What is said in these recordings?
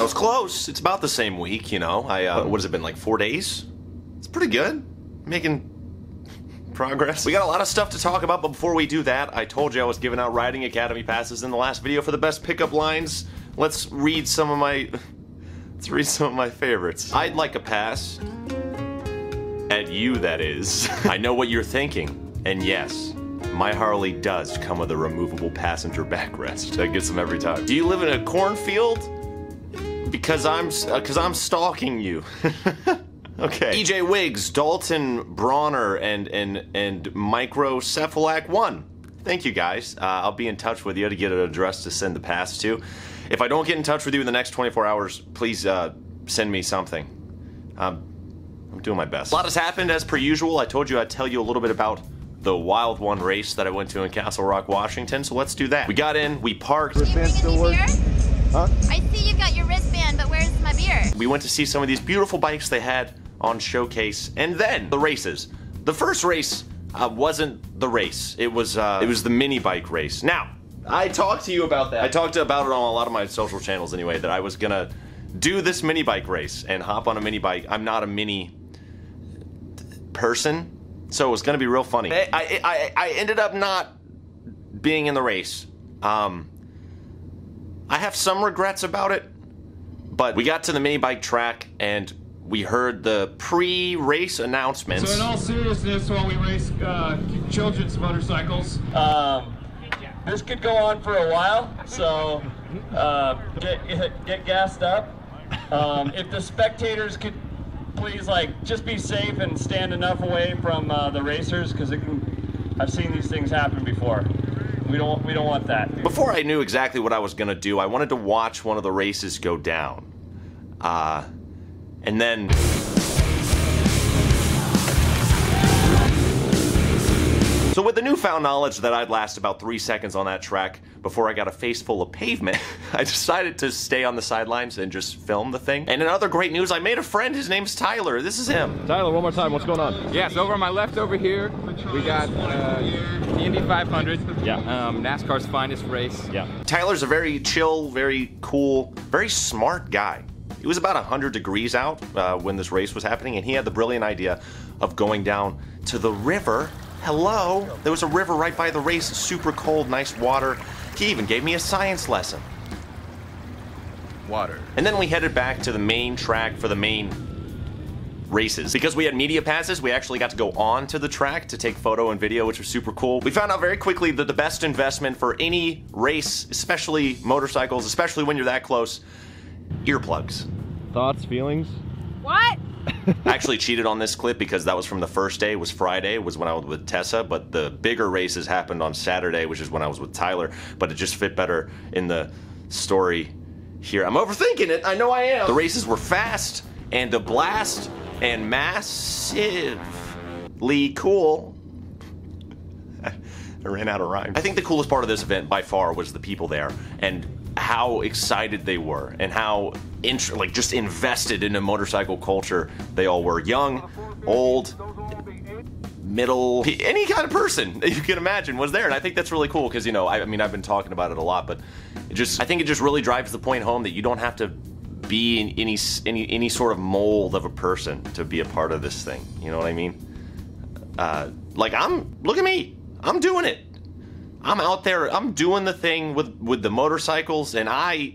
was close. It's about the same week, you know. What has it been, like 4 days? It's pretty good. Making progress. We got a lot of stuff to talk about, but before we do that, I told you I was giving out Riding Academy passes in the last video for the best pickup lines. Let's read some of my favorites. I'd like a pass. At you, that is. I know what you're thinking, and yes, my Harley does come with a removable passenger backrest. That gets them every time. Do you live in a cornfield? Because I'm stalking you. Okay. EJ Wiggs, Dalton Bronner, and Microcephalac 1. Thank you guys. I'll be in touch with you to get an address to send the pass to. If I don't get in touch with you in the next 24 hours, please send me something. I'm doing my best. A lot has happened as per usual. I told you I'd tell you a little bit about the Wild One race that I went to in Castle Rock, Washington, so let's do that. We got in, we parked. Wristband still work? Huh? I see you've got your wristband, but where's my beer? We went to see some of these beautiful bikes they had on showcase, and then the races. The first race wasn't the race. It was the mini bike race. Now, I talked to you about that. I talked about it on a lot of my social channels anyway, that I was gonna do this mini bike race and hop on a mini bike. I'm not a mini person, so it was gonna be real funny. I ended up not being in the race. I have some regrets about it, but we got to the mini bike track and we heard the pre-race announcements. So in all seriousness, while we race children's motorcycles, this could go on for a while, so get gassed up. If the spectators could please, like, just be safe and stand enough away from the racers, because I've seen these things happen before. We don't want that. Before I knew exactly what I was gonna do, I wanted to watch one of the races go down. And then so with the newfound knowledge that I'd last about 3 seconds on that track before I got a face full of pavement, I decided to stay on the sidelines and just film the thing. And in other great news, I made a friend. His name's Tyler. This is him. Tyler, one more time, what's going on? Yeah, so over on my left over here, we got the Indy 500. Yeah. NASCAR's finest race. Yeah. Tyler's a very chill, very cool, very smart guy. It was about 100 degrees out when this race was happening, and he had the brilliant idea of going down to the river. Hello? There was a river right by the race, super cold, nice water. He even gave me a science lesson. Water. And then we headed back to the main track for the main races. Because we had media passes, we actually got to go on to the track to take photo and video, which was super cool. We found out very quickly that the best investment for any race, especially motorcycles, especially when you're that close, earplugs. Thoughts, feelings? What? I actually cheated on this clip because that was from the first day. It was Friday, was when I was with Tessa, but the bigger races happened on Saturday, which is when I was with Tyler, but it just fit better in the story here. I'm overthinking it, I know I am. The races were fast and a blast and massively cool. I ran out of rhyme. I think the coolest part of this event by far was the people there and how excited they were and how just invested in the motorcycle culture they all were. Young, old, middle, any kind of person that you can imagine was there, and I think that's really cool because, you know, I mean, I've been talking about it a lot, but I think it just really drives the point home that you don't have to be in any sort of mold of a person to be a part of this thing. You know what I mean? Like, look at me, I'm doing it. I'm out there, I'm doing the thing with the motorcycles, and I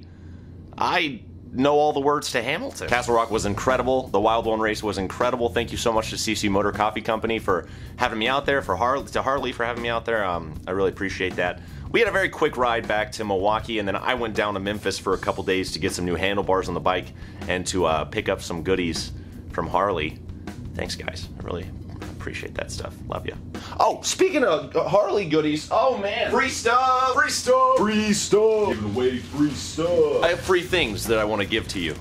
know all the words to Hamilton. Castle Rock was incredible. The Wild One race was incredible. Thank you so much to CC Motor Coffee Company for having me out there, to Harley for having me out there. I really appreciate that. We had a very quick ride back to Milwaukee, and then I went down to Memphis for a couple days to get some new handlebars on the bike and to pick up some goodies from Harley. Thanks, guys. I really appreciate that stuff. Love you. Oh, speaking of Harley goodies, oh man, free stuff! Free stuff! Free stuff! Giving away free stuff! I have 3 things that I want to give to you.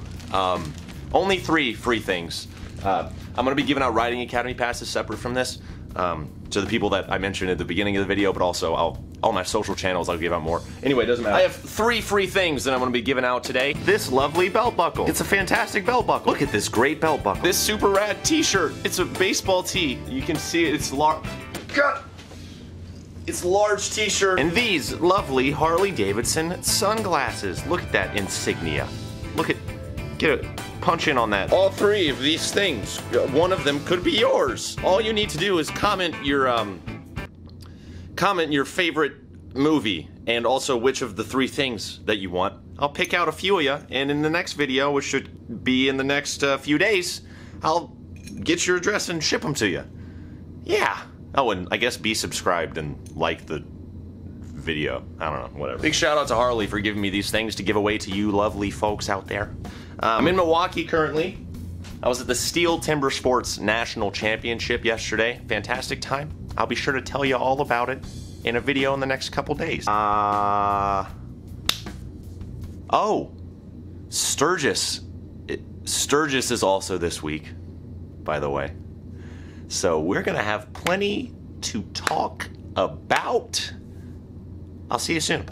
Only 3 free things. I'm going to be giving out Riding Academy passes separate from this to the people that I mentioned at the beginning of the video, but also all my social channels I'll give out more. Anyway, it doesn't matter. I have 3 free things that I'm going to be giving out today. This lovely belt buckle. It's a fantastic belt buckle. Look at this great belt buckle. This super rad t-shirt. It's a baseball tee. You can see it. It's large. God. It's large t-shirt. And these lovely Harley-Davidson sunglasses. Look at that insignia. Look at punch in on that. All three of these things, one of them could be yours. All you need to do is comment your favorite movie and also which of the three things that you want. I'll pick out a few of you, and in the next video, which should be in the next few days, I'll get your address and ship them to you. Yeah. Oh, and I guess be subscribed and like the video. I don't know, whatever. Big shout out to Harley for giving me these things to give away to you lovely folks out there. I'm in Milwaukee currently. I was at the Steel Timber Sports National Championship yesterday. Fantastic time. I'll be sure to tell you all about it in a video in the next couple days. Oh, Sturgis. Sturgis is also this week, by the way. So we're gonna have plenty to talk about. I'll see you soon.